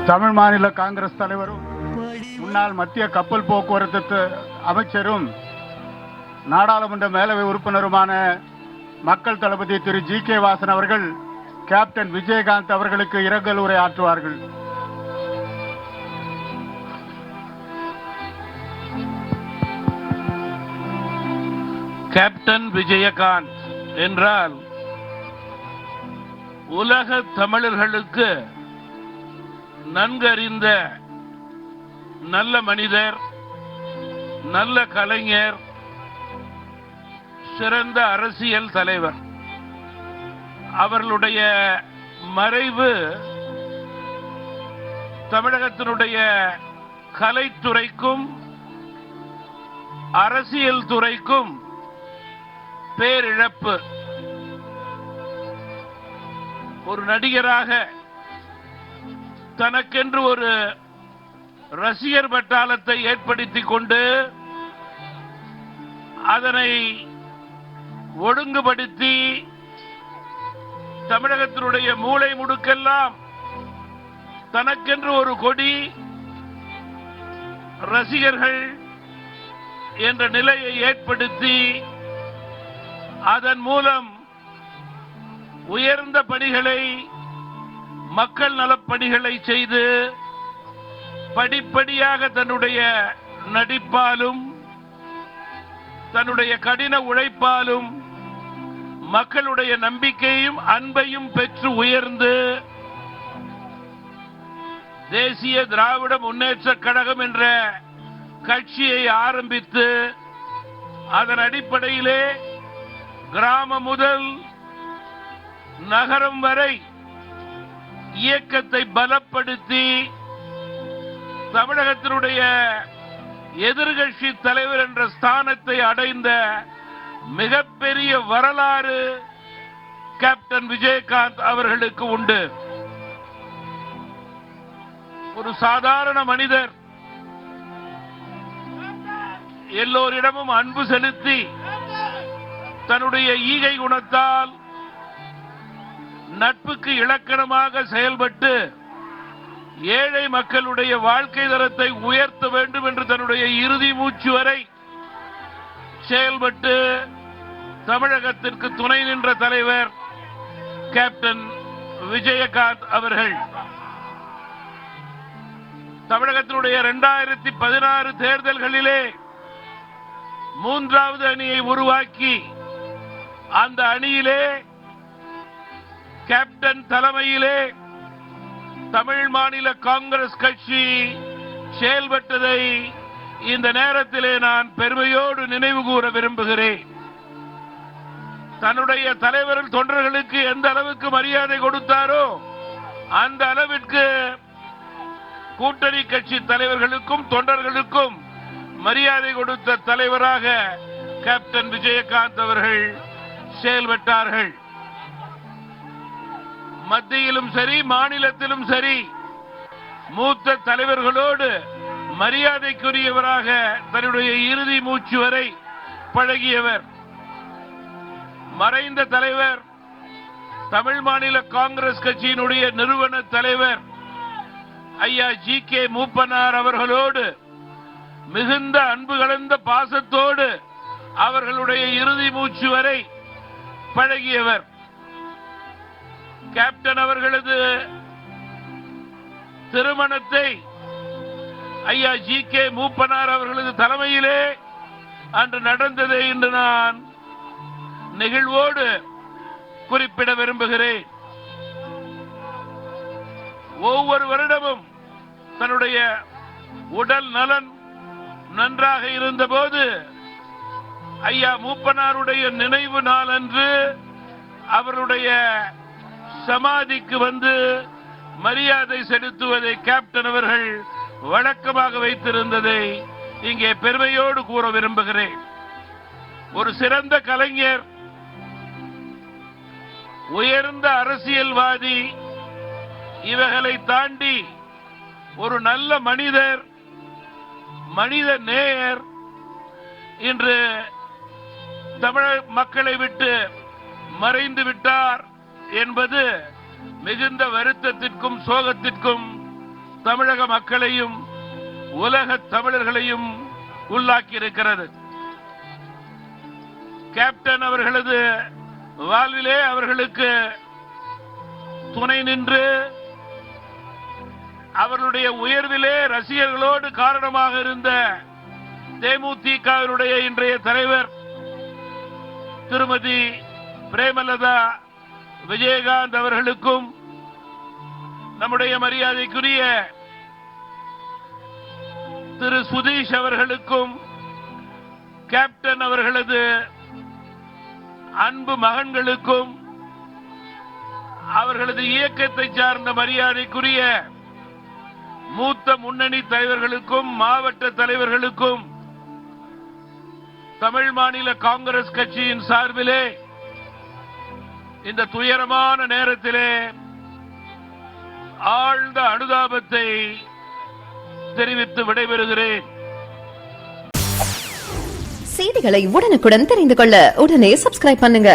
தமிழ் மாநில காங்கிரஸ் தலைவரும் முன்னாள் மத்திய கப்பல் போக்குவரத்து அமைச்சரும் நாடாளுமன்ற மேலவை உறுப்பினருமான மக்கள் தளபதி திரு ஜி.கே. வாசன் அவர்கள் கேப்டன் விஜயகாந்த் அவர்களுக்கு இரங்கல் உரை ஆற்றுவார்கள். கேப்டன் விஜயகாந்த் என்றால் உலக தமிழர்களுக்கு நன்கறிந்த நல்ல மனிதர், நல்ல கலைஞர், சிறந்த அரசியல் தலைவர். அவர்களுடைய மறைவு தமிழகத்தினுடைய கலைத்துறைக்கும் அரசியல் துறைக்கும் பேரிழப்பு. ஒரு நடிகராக தனக்கென்று ஒரு ரசிகர் பட்டாளத்தை ஏற்படுத்திக் கொண்டு அதனை ஒழுங்குபடுத்தி தமிழகத்தினுடைய மூலை முடுக்கெல்லாம் தனக்கென்று ஒரு கொடி, ரசிகர்கள் என்ற நிலையை ஏற்படுத்தி அதன் மூலம் உயர்ந்த பணிகளை, மக்கள் நலப்பணிகளை செய்து படிப்படியாக தன்னுடைய நடிப்பாலும் தன்னுடைய கடின உழைப்பாலும் மக்களுடைய நம்பிக்கையும் அன்பையும் பெற்று உயர்ந்து தேசிய திராவிட முன்னேற்ற கழகம் என்ற கட்சியை ஆரம்பித்து அதன் அடிப்படையிலே கிராமம் முதல் நகரம் வரை இயக்கத்தை பலப்படுத்தி தமிழகத்தினுடைய எதிர்கட்சி தலைவர் என்ற ஸ்தானத்தை அடைந்த மிகப்பெரிய வரலாறு கேப்டன் விஜயகாந்த் அவர்களுக்கு உண்டு. ஒரு சாதாரண மனிதர், எல்லோரிடமும் அன்பு செலுத்தி தன்னுடைய ஈகை குணத்தால் நட்புக்கு இலக்கணமாக செயல்பட்டு ஏழை மக்களுடைய வாழ்க்கை தரத்தை உயர்த்த வேண்டும் என்று தன்னுடைய இறுதி மூச்சு வரை செயல்பட்டு தமிழகத்திற்கு துணை நின்ற தலைவர் கேப்டன் விஜயகாந்த் அவர்கள். தமிழகத்தினுடைய 2016 தேர்தல்களிலே மூன்றாவது அணியை உருவாக்கி அந்த அணியிலே கேப்டன் தலைமையிலே தமிழ் மாநில காங்கிரஸ் கட்சி செயல்பட்டதை இந்த நேரத்திலே நான் பெருமையோடு நினைவு கூற விரும்புகிறேன். தன்னுடைய தலைவர் தொண்டர்களுக்கு எந்த அளவுக்கு மரியாதை கொடுத்தாரோ அந்த அளவிற்கு கூட்டணி கட்சி தலைவர்களுக்கும் தொண்டர்களுக்கும் மரியாதை கொடுத்த தலைவராக கேப்டன் விஜயகாந்த் அவர்கள் செயல்பட்டார்கள். மத்தியிலும் சரி, மாநிலத்திலும் சரி, மூத்த தலைவர்களோடு மரியாதைக்குரியவராக தன்னுடைய இறுதி மூச்சு வரை பழகியவர். மறைந்த தலைவர், தமிழ் மாநில காங்கிரஸ் கட்சியினுடைய நிறுவன தலைவர் ஐயா ஜி.கே. மூப்பனார் அவர்களோடு மிகுந்த அன்பு கலந்த பாசத்தோடு அவர்களுடைய இறுதி மூச்சு வரை பழகியவர். கேப்டன் அவர்களது திருமணத்தை ஐயா ஜி.கே. மூப்பனார் அவர்களது தலைமையிலே அன்று நடந்ததை இன்று நான் நெகிழ்வோடு குறிப்பிட விரும்புகிறேன். ஒவ்வொரு வருடமும் தன்னுடைய உடல் நலன் நன்றாக இருந்தபோது ஐயா மூப்பனாருடைய நினைவு நாள் அன்று அவருடைய சமாதிக்கு வந்து மரியாதை செலுத்துவதை கேப்டன் அவர்கள் வழக்கமாக வைத்திருந்ததை இங்கே பெருமையோடு கூற விரும்புகிறேன். ஒரு சிறந்த கலைஞர், உயர்ந்த அரசியல்வாதி, இவைகளை தாண்டி ஒரு நல்ல மனிதர், மனித நேயர் இன்று தமிழக மக்களை விட்டு மறைந்து விட்டார் என்பது மிகுந்த வருத்தத்திற்கும் சோகத்திற்கும் தமிழக மக்களையும் உலக தமிழர்களையும் உள்ளாக்கி இருக்கிறது. கேப்டன் அவர்களது வாழ்விலே அவர்களுக்கு துணை நின்று அவர்களுடைய உயர்விலே ரசிகர்களோடு காரணமாக இருந்த தேமுதிகவினுடைய இன்றைய தலைவர் திருமதி பிரேமலதா விஜயகாந்த் அவர்களுக்கும் நம்முடைய மரியாதைக்குரிய திரு சுதீஷ் அவர்களுக்கும் கேப்டன் அவர்களது அன்பு மகன்களுக்கும் அவர்களது இயக்கத்தை சார்ந்த மரியாதைக்குரிய மூத்த முன்னணி தலைவர்களுக்கும் மாவட்ட தலைவர்களுக்கும் தமிழ் மாநில காங்கிரஸ் கட்சியின் சார்பிலே இந்த துயரமான நேரத்திலே ஆழ்ந்த அனுதாபத்தை தெரிவித்து விடைபெறுகிறேன். செய்திகளை உடனுக்குடன் தெரிந்து கொள்ள உடனே சப்ஸ்கிரைப் பண்ணுங்க.